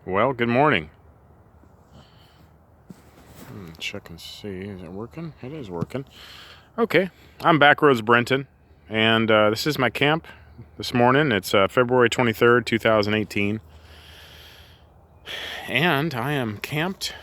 Well, good morning. Check and see. Is it working? It is working. Okay. I'm Backroads Brenton, and this is my camp this morning. It's February 23rd, 2018. And I am camped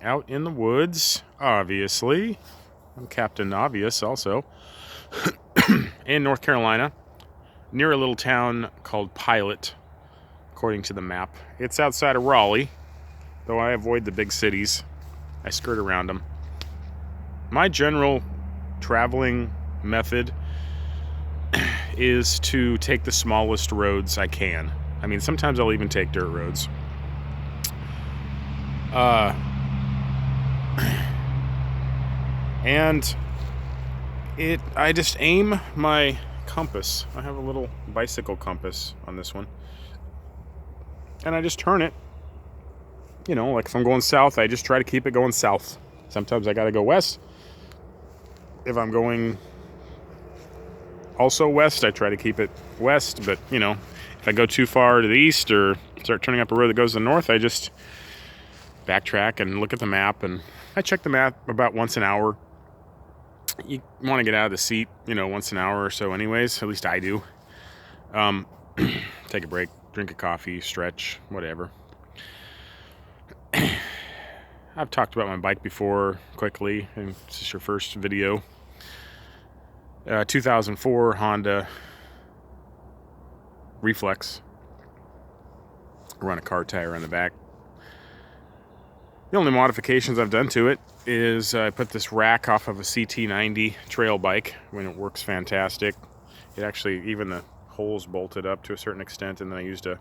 out in the woods, obviously. I'm Captain Obvious also. In North Carolina, near a little town called Pilot, according to the map. It's outside of Raleigh, though I avoid the big cities. I skirt around them. My general traveling method is to take the smallest roads I can. I mean, sometimes I'll even take dirt roads. And I just aim my compass. I have a little bicycle compass on this one. And I just turn it. You know, like if I'm going south, I just try to keep it going south. Sometimes I gotta go west. If I'm going also west, I try to keep it west. But, you know, if I go too far to the east or start turning up a road that goes to the north, I just backtrack and look at the map. And I check the map about once an hour. You want to get out of the seat, you know, once an hour or so anyways. At least I do. Take a break, drink a coffee, stretch, whatever. I've talked about my bike before quickly, and this is your first video. 2004 Honda Reflex. Run a car tire on the back. The only modifications I've done to it is I put this rack off of a CT90 trail bike when it works fantastic. It actually, even the holes bolted up to a certain extent, and then I used a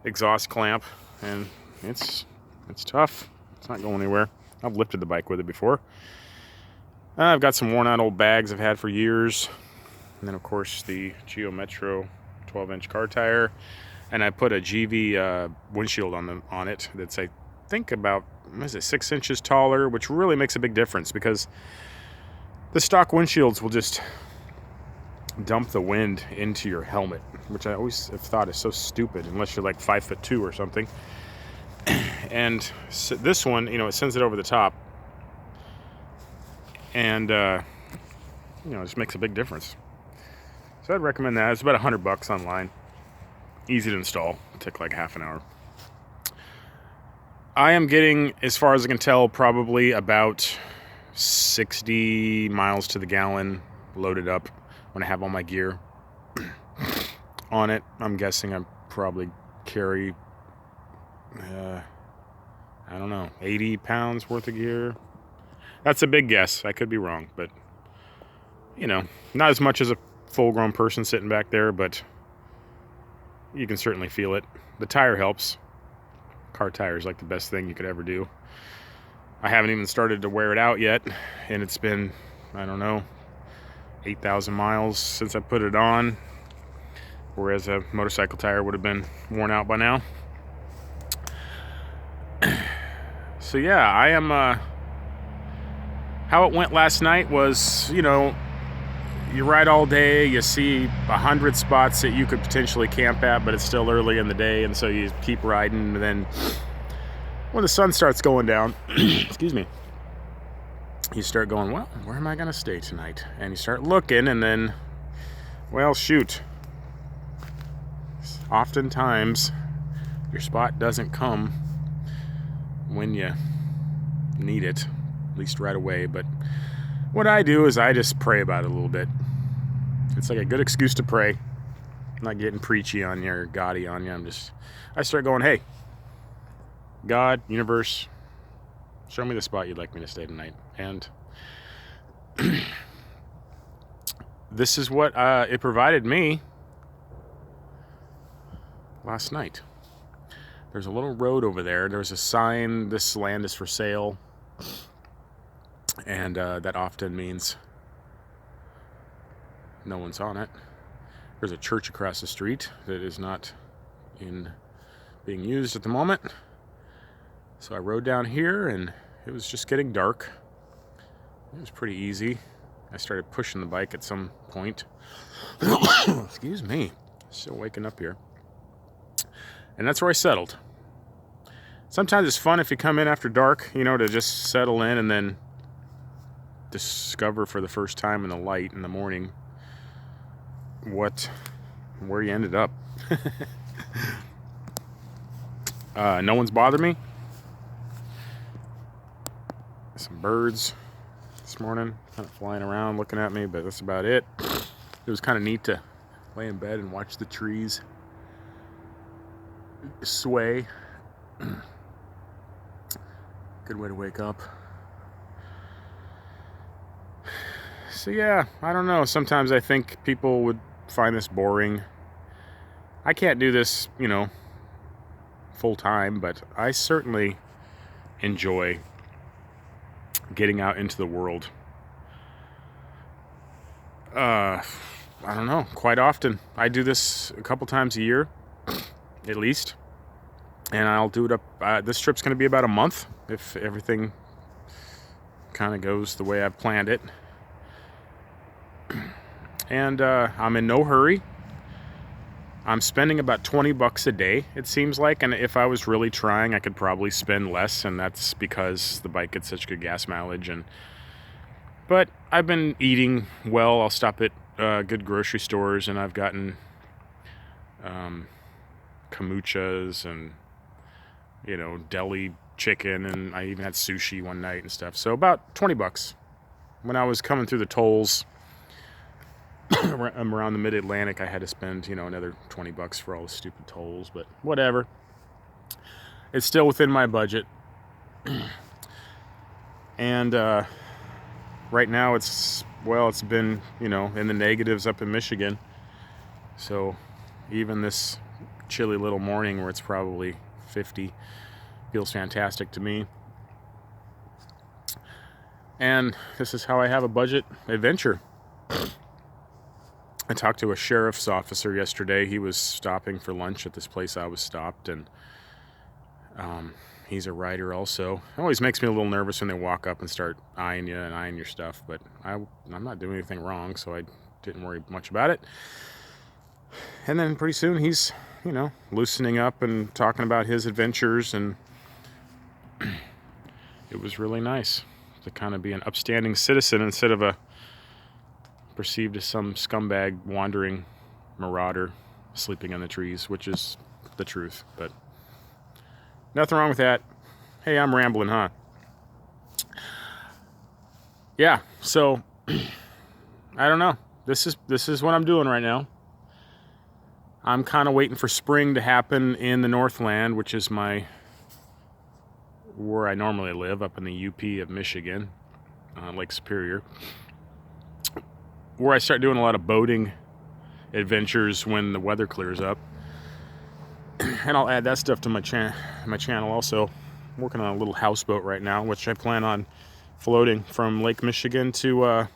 exhaust clamp, and it's tough. It's not going anywhere. I've lifted the bike with it before. I've got some worn out old bags I've had for years. And then, of course, the Geo Metro 12-inch car tire. And I put a GV windshield on it that's, I think, about, 6 inches taller, which really makes a big difference because the stock windshields will just dump the wind into your helmet, which I always have thought is so stupid unless you're like 5'2" or something. And so this one, you know, it sends it over the top, and you know, it just makes a big difference. So I'd recommend that. It's about $100 online, easy to install. It'll take like half an hour. I am getting, as far as I can tell, probably about 60 miles to the gallon loaded up when I have all my gear on it. I'm guessing I probably carry, I don't know, 80 pounds worth of gear. That's a big guess. I could be wrong, but, you know, not as much as a full-grown person sitting back there, but you can certainly feel it. The tire helps. Car tire is like the best thing you could ever do. I haven't even started to wear it out yet, and it's been, I don't know, 8,000 miles since I put it on, whereas a motorcycle tire would have been worn out by now. So yeah, I am, how it went last night was, you know, you ride all day, you see 100 spots that you could potentially camp at, but it's still early in the day, and so you keep riding, and then when the sun starts going down, excuse me, you start going, well, where am I going to stay tonight? And you start looking, and then, well, shoot. Oftentimes, your spot doesn't come when you need it, at least right away. But what I do is I just pray about it a little bit. It's like a good excuse to pray. I'm not getting preachy on you or gaudy on you. I start going, hey, God, universe, show me the spot you'd like me to stay tonight. And this is what it provided me last night. There's a little road over there. There's a sign, this land is for sale. And that often means no one's on it. There's a church across the street that is not being used at the moment. So I rode down here, and it was just getting dark. It was pretty easy. I started pushing the bike at some point. Excuse me. Still waking up here. And that's where I settled. Sometimes it's fun if you come in after dark, you know, to just settle in and then discover for the first time in the light in the morning where you ended up. No one's bothered me. Some birds this morning kind of flying around looking at me, but that's about it. It was kind of neat to lay in bed and watch the trees sway. Good way to wake up. So yeah, I don't know. Sometimes I think people would find this boring. I can't do this, you know, full time, but I certainly enjoy getting out into the world. I don't know, quite often. I do this a couple times a year, at least. And I'll do it up, this trip's going to be about a month, if everything kind of goes the way I've planned it. And I'm in no hurry. I'm spending about $20 a day, it seems like. And if I was really trying, I could probably spend less. And that's because the bike gets such good gas mileage. But I've been eating well. I'll stop at good grocery stores, and I've gotten kombuchas and, you know, deli chicken, and I even had sushi one night and stuff. So about $20. When I was coming through the tolls around the mid-Atlantic, I had to spend, you know, another $20 for all the stupid tolls, but whatever. It's still within my budget. And right now it's been, you know, in the negatives up in Michigan. So even this chilly little morning where it's probably 50 feels fantastic to me. And this is how I have a budget adventure. I talked to a sheriff's officer yesterday. He was stopping for lunch at this place I was stopped, and he's a writer also. It always makes me a little nervous when they walk up and start eyeing you and eyeing your stuff, but I'm not doing anything wrong, so I didn't worry much about it. And then pretty soon he's, you know, loosening up and talking about his adventures, and it was really nice to kind of be an upstanding citizen instead of a perceived as some scumbag wandering marauder sleeping in the trees, which is the truth, but nothing wrong with that. Hey, I'm rambling, huh? Yeah, so I don't know. This is what I'm doing right now. I'm kind of waiting for spring to happen in the Northland, which is where I normally live, up in the UP of Michigan, Lake Superior, where I start doing a lot of boating adventures when the weather clears up. And I'll add that stuff to my channel also. I'm working on a little houseboat right now, which I plan on floating from Lake Michigan to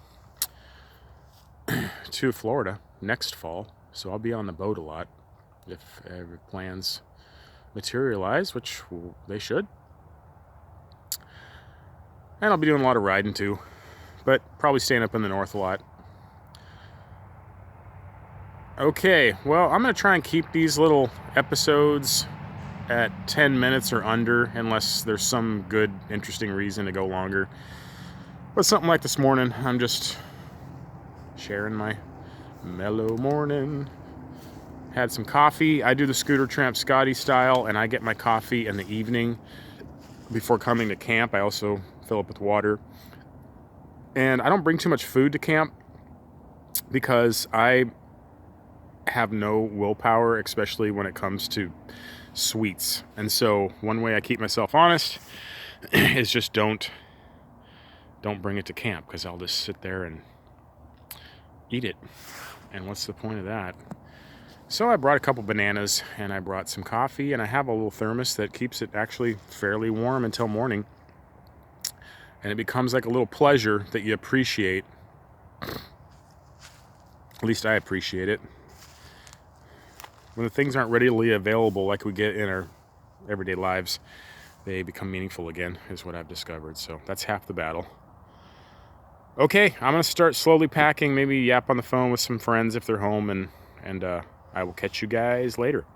Florida next fall. So I'll be on the boat a lot if plans materialize, which they should. And I'll be doing a lot of riding too, but probably staying up in the north a lot. Okay, well, I'm going to try and keep these little episodes at 10 minutes or under, unless there's some good, interesting reason to go longer. But something like this morning, I'm just sharing my mellow morning. Had some coffee. I do the Scooter Tramp Scotty style, and I get my coffee in the evening before coming to camp. I also fill up with water. And I don't bring too much food to camp because I have no willpower, especially when it comes to sweets. And so one way I keep myself honest is just don't bring it to camp, because I'll just sit there and eat it. And what's the point of that? So I brought a couple bananas, and I brought some coffee, and I have a little thermos that keeps it actually fairly warm until morning. And it becomes like a little pleasure that you appreciate. At least I appreciate it. When the things aren't readily available like we get in our everyday lives, they become meaningful again, is what I've discovered. So that's half the battle. Okay, I'm going to start slowly packing, maybe yap on the phone with some friends if they're home, and I will catch you guys later.